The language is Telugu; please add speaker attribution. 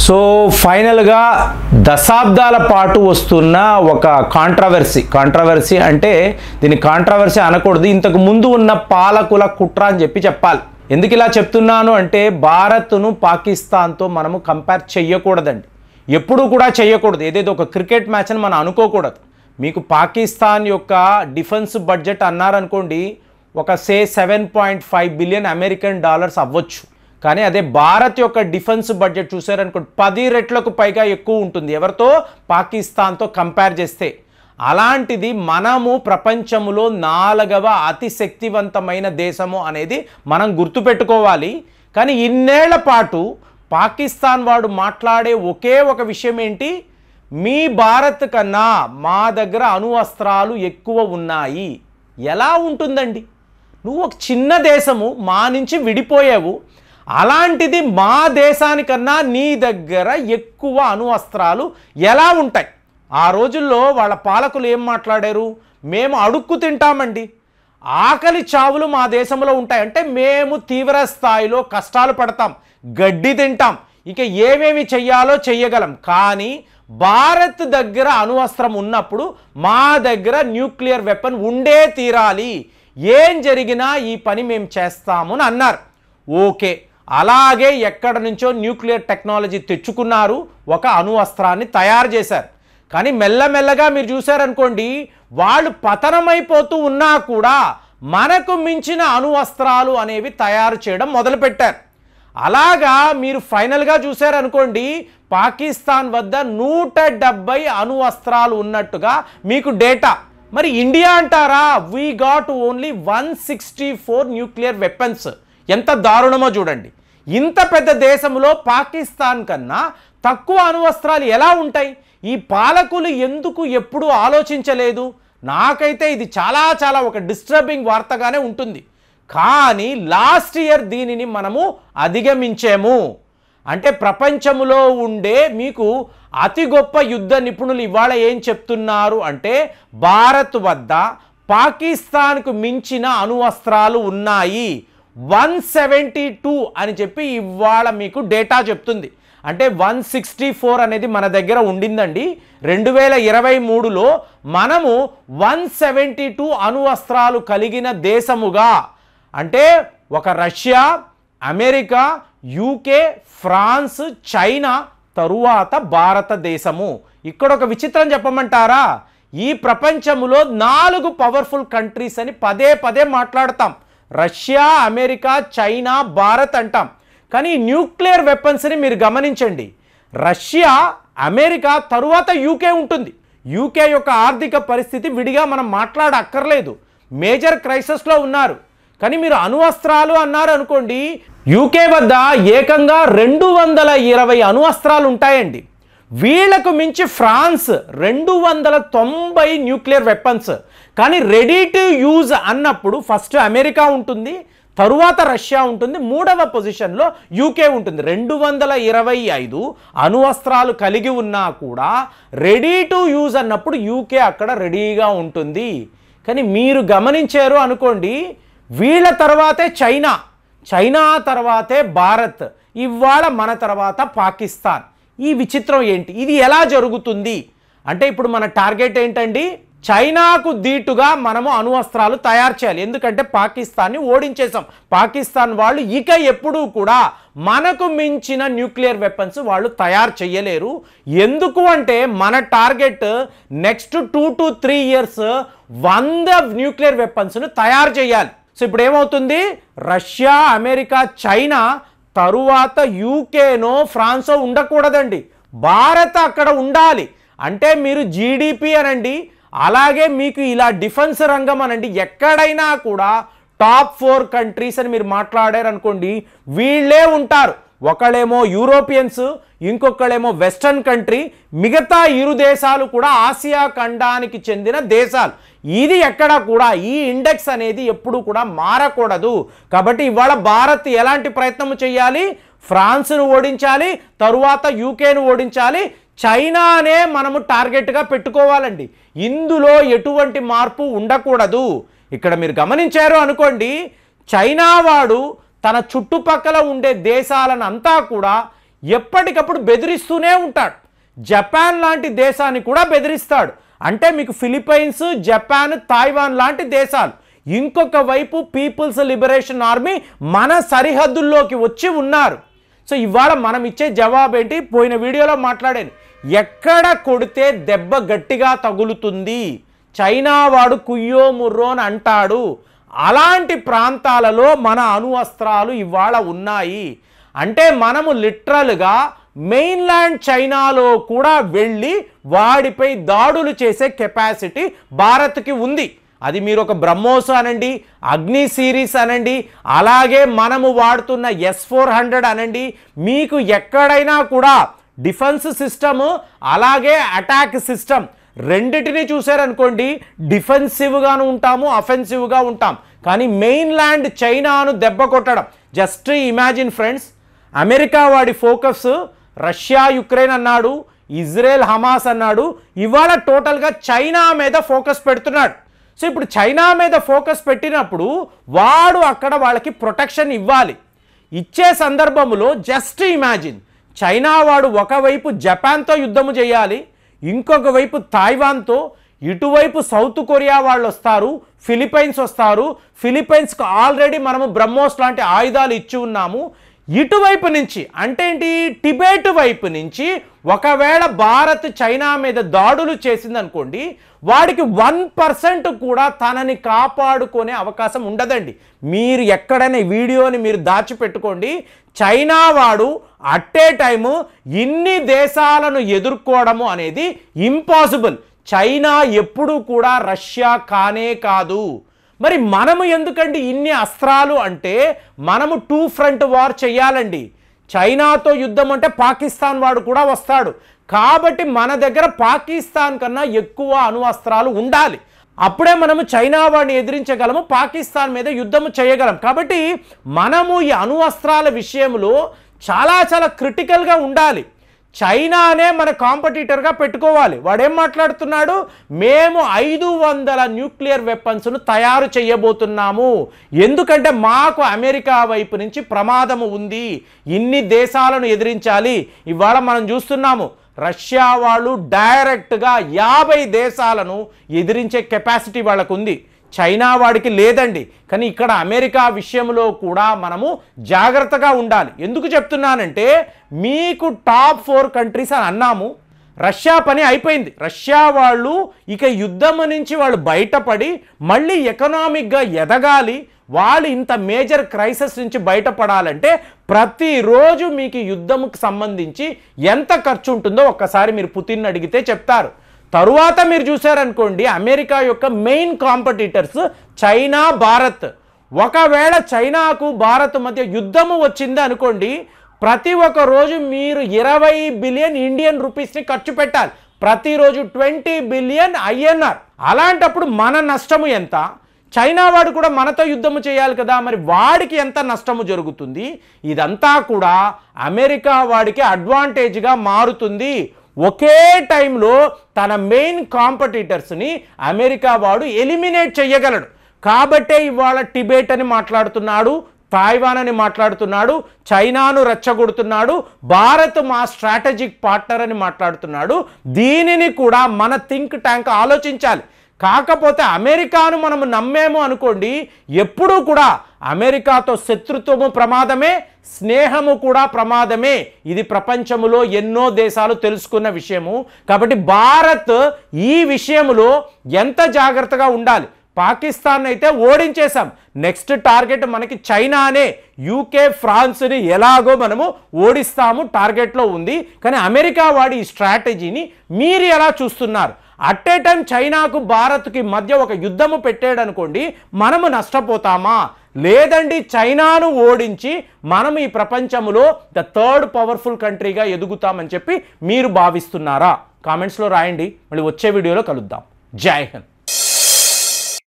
Speaker 1: సో ఫైనల్గా దశాబ్దాల పాటు వస్తున్న ఒక కాంట్రవర్సీ అంటే దీని కాంట్రవర్సీ అనకూడదు, ఇంతకు ముందు ఉన్న పాలకుల కుట్ర అని చెప్పాలి. ఎందుకు ఇలా చెప్తున్నాను అంటే భారత్ను పాకిస్తాన్తో మనము కంపేర్ చెయ్యకూడదండి, ఎప్పుడూ కూడా చెయ్యకూడదు. ఏదేదో ఒక క్రికెట్ మ్యాచ్ అని మనం అనుకోకూడదు. మీకు పాకిస్తాన్ యొక్క డిఫెన్స్ బడ్జెట్ అన్నారనుకోండి, ఒక 7.5 బిలియన్ అమెరికన్ డాలర్స్ అవ్వచ్చు. కానీ అదే భారత్ యొక్క డిఫెన్స్ బడ్జెట్ చూసారనుకోండి 10 రెట్లకు పైగా ఎక్కువ ఉంటుంది ఎవరితో, పాకిస్తాన్తో కంపేర్ చేస్తే. అలాంటిది మనము ప్రపంచంలో 4వ అతి శక్తివంతమైన దేశము అనేది మనం గుర్తుపెట్టుకోవాలి. కానీ ఇన్నేళ్ల పాటు పాకిస్తాన్ వాడు మాట్లాడే ఒకే ఒక విషయం ఏంటి, మీ భారత్ కన్నా మా దగ్గర అణు అస్త్రాలు ఎక్కువ ఉన్నాయి. ఎలా ఉంటుందండి? నువ్వు ఒక చిన్న దేశము, మా నుంచి విడిపోయావు, అలాంటిది మా దేశానికన్నా నీ దగ్గర ఎక్కువ అణు అస్త్రాలు ఎలా ఉంటాయి? ఆ రోజుల్లో వాళ్ళ పాలకులు ఏం మాట్లాడారు, మేము అడుక్కు తింటామండి, ఆకలి చావులు మా దేశంలో ఉంటాయి, అంటే మేము తీవ్ర స్థాయిలో కష్టాలు పడతాం, గడ్డి తింటాం, ఇక ఏమేమి చెయ్యాలో చెయ్యగలం. కానీ భారత్ దగ్గర అణు అస్త్రం ఉన్నప్పుడు మా దగ్గర న్యూక్లియర్ వెపన్ ఉండే తీరాలి, ఏం జరిగినా ఈ పని మేము చేస్తాము అని అన్నారు. ఓకే, అలాగే ఎక్కడ నుంచో న్యూక్లియర్ టెక్నాలజీ తెచ్చుకున్నారు, ఒక అణు అస్త్రాన్ని తయారు చేశారు. కానీ మెల్లమెల్లగా మీరు చూశారనుకోండి, వాళ్ళు పతనమైపోతూ ఉన్నా కూడా మనకు మించిన అణు అస్త్రాలు అనేవి తయారు చేయడం మొదలుపెట్టారు. అలాగా మీరు ఫైనల్గా చూశారనుకోండి, పాకిస్తాన్ వద్ద 170 అణు అస్త్రాలు ఉన్నట్టుగా మీకు డేటా. మరి ఇండియా అంటారా, we got only 164 nuclear weapons. ఎంత దారుణమో చూడండి. ఇంత పెద్ద దేశంలో పాకిస్తాన్ కన్నా తక్కువ అణు అస్త్రాలు ఎలా ఉంటాయి? ఈ పాలకులు ఎందుకు ఎప్పుడూ ఆలోచించలేదు? నాకైతే ఇది చాలా ఒక డిస్టర్బింగ్ వార్తగానే ఉంటుంది. కానీ లాస్ట్ ఇయర్ దీనిని మనము అధిగమించాము. అంటే ప్రపంచంలో ఉండే మీకు అతి గొప్ప యుద్ధ నిపుణులు ఇవాళ ఏం చెప్తున్నారు అంటే, భారత్ వద్ద పాకిస్తాన్కు మించిన అణు అస్త్రాలు ఉన్నాయి, 172 అని చెప్పి ఇవాళ మీకు డేటా చెప్తుంది. అంటే 164 అనేది మన దగ్గర ఉండిందండి. 2023లో మనము 172 అణు అస్త్రాలు కలిగిన దేశముగా, అంటే ఒక Russia, America, UK, France, China తరువాత భారతదేశము. ఇక్కడ ఒక విచిత్రం చెప్పమంటారా, ఈ ప్రపంచంలో 4 పవర్ఫుల్ కంట్రీస్ అని పదే మాట్లాడతాం. రష్యా, అమెరికా, చైనా, భారత్ అంటాం. కానీ న్యూక్లియర్ వెపన్స్ని మీరు గమనించండి, రష్యా, అమెరికా తరువాత యూకే ఉంటుంది. యూకే యొక్క ఆర్థిక పరిస్థితి విడిగా మనం మాట్లాడక్కర్లేదు, మేజర్ క్రైసిస్లో ఉన్నారు. కానీ మీరు అణు అస్త్రాలు అన్నారు అనుకోండి, యూకే వద్ద ఏకంగా 220 అణు అస్త్రాలు ఉంటాయండి. వీళ్లకు మించి ఫ్రాన్స్ 290 న్యూక్లియర్ వెపన్స్. కానీ రెడీ టు యూజ్ అన్నప్పుడు ఫస్ట్ అమెరికా ఉంటుంది, తరువాత రష్యా ఉంటుంది, 3వ పొజిషన్లో యూకే ఉంటుంది. 225 అణు అస్త్రాలు కలిగి ఉన్నా కూడా రెడీ టు యూజ్ అన్నప్పుడు యూకే అక్కడ రెడీగా ఉంటుంది. కానీ మీరు గమనించారు అనుకోండి, వీళ్ళ తర్వాతే చైనా తర్వాతే భారత్, ఇవాళ మన తర్వాత పాకిస్తాన్. ఈ విచిత్రం ఏంటి? ఇది ఎలా జరుగుతుంది అంటే, ఇప్పుడు మన టార్గెట్ ఏంటండి, చైనాకు దీటుగా మనము అణు అస్త్రాలు తయారు చేయాలి. ఎందుకంటే పాకిస్తాన్ని ఓడించేసాం. పాకిస్తాన్ వాళ్ళు ఇక ఎప్పుడూ కూడా మనకు మించిన న్యూక్లియర్ వెపన్స్ వాళ్ళు తయారు చేయలేరు. ఎందుకు అంటే మన target next 2 to 3 years 100 nuclear వెపన్స్ను తయారు చేయాలి. సో ఇప్పుడు ఏమవుతుంది, రష్యా, అమెరికా, చైనా తరువాత యూకేనో ఫ్రాన్సో ఉండకూడదండి, భారత్ అక్కడ ఉండాలి. అంటే మీరు జీడిపి అనండి, అలాగే మీకు ఇలా డిఫెన్స్ రంగం అనండి, ఎక్కడైనా కూడా టాప్ 4 కంట్రీస్ అని మీరు మాట్లాడారు అనుకోండి, వీళ్ళే ఉంటారు. ఒకళ్ళేమో యూరోపియన్స్, ఇంకొకళ్ళేమో వెస్టర్న్ కంట్రీ, మిగతా 2 దేశాలు కూడా ఆసియా ఖండానికి చెందిన దేశాలు. ఇది ఎక్కడ కూడా ఈ ఇండెక్స్ అనేది ఎప్పుడు కూడా మారకూడదు. కాబట్టి ఇవాళ భారత్ ఎలాంటి ప్రయత్నం చేయాలి, ఫ్రాన్స్ను ఓడించాలి, తరువాత యూకేను ఓడించాలి, చైనానే మనము టార్గెట్గా పెట్టుకోవాలండి. ఇందులో ఎటువంటి మార్పు ఉండకూడదు. ఇక్కడ మీరు గమనించారు అనుకోండి, చైనా వాడు తన చుట్టుపక్కల ఉండే దేశాలను అంతా కూడా ఎప్పటికప్పుడు బెదిరిస్తూనే ఉంటాడు. జపాన్ లాంటి దేశాన్ని కూడా బెదిరిస్తాడు. అంటే మీకు ఫిలిప్పైన్స్, జపాన్, తైవాన్ లాంటి దేశాలు. ఇంకొక వైపు పీపుల్స్ లిబరేషన్ ఆర్మీ మన సరిహద్దుల్లోకి వచ్చి ఉన్నారు. సో ఇవాళ మనం ఇచ్చే జవాబు ఏంటి? పోయిన వీడియోలో మాట్లాడాను, ఎక్కడ కొడితే దెబ్బ గట్టిగా తగులుతుంది, చైనా వాడు కుయ్యో ముర్రో అని అంటాడు, అలాంటి ప్రాంతాలలో మన అణు అస్త్రాలు ఇవాళ ఉన్నాయి. అంటే మనము లిటరల్గా మెయిన్లాండ్ చైనాలో కూడా వెళ్ళి వాడిపై దాడులు చేసే కెపాసిటీ భారత్కి ఉంది. అది మీరు ఒక బ్రహ్మోస్ అనండి, అగ్ని సిరీస్ అనండి, అలాగే మనము వాడుతున్న S-400 అనండి, మీకు ఎక్కడైనా కూడా డిఫెన్స్ సిస్టమ్ అలాగే అటాక్ సిస్టమ్ రెండిటిని చూసారనుకోండి, డిఫెన్సివ్గాను ఉంటాము, అఫెన్సివ్గా ఉంటాం. కానీ మెయిన్లాండ్ చైనాను దెబ్బ కొట్టడం, జస్ట్ ఇమాజిన్ ఫ్రెండ్స్, అమెరికా వాడి ఫోకస్ రష్యా యుక్రెయిన్ అన్నాడు, ఇజ్రాయెల్ హమాస్ అన్నాడు, ఇవాళ టోటల్గా చైనా మీద ఫోకస్ పెడుతున్నాడు. సో ఇప్పుడు చైనా మీద ఫోకస్ పెట్టినప్పుడు వాడు అక్కడ వాళ్ళకి ప్రొటెక్షన్ ఇవ్వాలి. ఇచ్చే సందర్భంలో జస్ట్ ఇమాజిన్, చైనా వాడు ఒకవైపు జపాన్తో యుద్ధము చేయాలి, ఇంకొక వైపు తైవాన్తో, ఇటువైపు సౌత్ కొరియా వాళ్ళు వస్తారు, ఫిలిప్పైన్స్ వస్తారు. ఫిలిప్పైన్స్కి ఆల్రెడీ మనము బ్రహ్మోస్ లాంటి ఆయుధాలు ఇచ్చి ఉన్నాము. ఇటువైపు నుంచి అంటే ఏంటి, టిబెట్ వైపు నుంచి ఒకవేళ భారత్ చైనా మీద దాడులు చేసిందనుకోండి, వాడికి 1% కూడా తనని కాపాడుకునే అవకాశం ఉండదండి. మీరు ఎక్కడైనా వీడియోని మీరు దాచిపెట్టుకోండి, చైనా వాడు అట్ ఏ టైము ఇన్ని దేశాలను ఎదుర్కోవడము అనేది ఇంపాసిబుల్. చైనా ఎప్పుడూ కూడా రష్యా కానే కాదు. మరి మనము ఎందుకండి ఇన్ని అస్త్రాలు అంటే, మనము 2 ఫ్రంట్ వార్ చేయాలండి. చైనాతో యుద్ధం అంటే పాకిస్తాన్ వాడు కూడా వస్తాడు. కాబట్టి మన దగ్గర పాకిస్తాన్ కన్నా ఎక్కువ అణు అస్త్రాలు ఉండాలి. అప్పుడే మనము చైనా వాడిని ఎదిరించగలము, పాకిస్తాన్ మీద యుద్ధము చేయగలం. కాబట్టి మనము ఈ అణు అస్త్రాల విషయంలో చాలా చాలా క్రిటికల్గా ఉండాలి. చైనానే మన కాంపిటీటర్గా పెట్టుకోవాలి. వాడేం మాట్లాడుతున్నాడు, మేము 500 న్యూక్లియర్ వెపన్స్ను తయారు చేయబోతున్నాము, ఎందుకంటే మాకు అమెరికా వైపు నుంచి ప్రమాదము ఉంది, ఇన్ని దేశాలను ఎదిరించాలి. ఇవాళ మనం చూస్తున్నాము, రష్యా వాళ్ళు డైరెక్ట్గా 50 దేశాలను ఎదిరించే కెపాసిటీ వాళ్ళకు ఉంది. చైనా వాడికి లేదండి. కానీ ఇక్కడ అమెరికా విషయంలో కూడా మనము జాగ్రత్తగా ఉండాలి. ఎందుకు చెప్తున్నానంటే, మీకు టాప్ 4 కంట్రీస్ అని అన్నాము, రష్యా పని అయిపోయింది. రష్యా వాళ్ళు ఇక యుద్ధం నుంచి వాళ్ళు బయటపడి మళ్ళీ ఎకనామిక్గా ఎదగాలి. వాళ్ళు ఇంత మేజర్ క్రైసిస్ నుంచి బయటపడాలంటే ప్రతిరోజు మీకు యుద్ధముకు సంబంధించి ఎంత ఖర్చు ఉంటుందో ఒక్కసారి మీరు పుతిన్ అడిగితే చెప్తారు. తరువాత మీరు చూసారనుకోండి, అమెరికా యొక్క మెయిన్ కాంపిటీటర్స్ చైనా, భారత్. ఒకవేళ చైనాకు భారత్ మధ్య యుద్ధము వచ్చింది అనుకోండి, ప్రతి ఒక్క రోజు మీరు 20 బిలియన్ ఇండియన్ రూపీస్ని ఖర్చు పెట్టాలి. ప్రతిరోజు 20 బిలియన్ INR. అలాంటప్పుడు మన నష్టము ఎంత? చైనా వాడు కూడా మనతో యుద్ధము చేయాలి కదా, మరి వాడికి ఎంత నష్టము జరుగుతుంది? ఇదంతా కూడా అమెరికా వాడికి అడ్వాంటేజ్గా మారుతుంది. ఒకే టైంలో తన మెయిన్ కాంపిటీటర్స్ని అమెరికా వాడు ఎలిమినేట్ చేయగలడు. కాబట్టే ఇవాళ టిబెట్ అని మాట్లాడుతున్నాడు, తైవాన్ అని మాట్లాడుతున్నాడు, చైనాను రెచ్చగొడుతున్నాడు, భారత్ మా స్ట్రాటజిక్ పార్ట్నర్ అని మాట్లాడుతున్నాడు. దీనిని కూడా మన థింక్ ట్యాంక్ ఆలోచించాలి. కాకపోతే అమెరికాను మనము నమ్మేమో అనుకోండి, ఎప్పుడూ కూడా అమెరికాతో శత్రుత్వము ప్రమాదమే, స్నేహము కూడా ప్రమాదమే. ఇది ప్రపంచములో ఎన్నో దేశాలు తెలుసుకున్న విషయము. కాబట్టి భారత్ ఈ విషయంలో ఎంత జాగ్రత్తగా ఉండాలి. పాకిస్తాన్ అయితే ఓడించేశాం, నెక్స్ట్ టార్గెట్ మనకి చైనానే. యూకే, ఫ్రాన్స్ని ఎలాగో మనము ఓడిస్తాము టార్గెట్లో ఉంది. కానీ అమెరికా వాడి ఈ స్ట్రాటజీని మీరు ఎలా చూస్తున్నారు? అట్ ఏ టైం చైనాకు భారత్కి మధ్య ఒక యుద్ధము పెట్టాడు అనుకోండి, మనము నష్టపోతామా? లేదండి, చైనాను ఓడించి మనం ఈ ప్రపంచంలో ద 3rd పవర్ఫుల్ కంట్రీగా ఎదుగుతామని చెప్పి మీరు భావిస్తున్నారా? కామెంట్స్లో రాయండి. మళ్ళీ వచ్చే వీడియోలో కలుద్దాం. జై హింద్.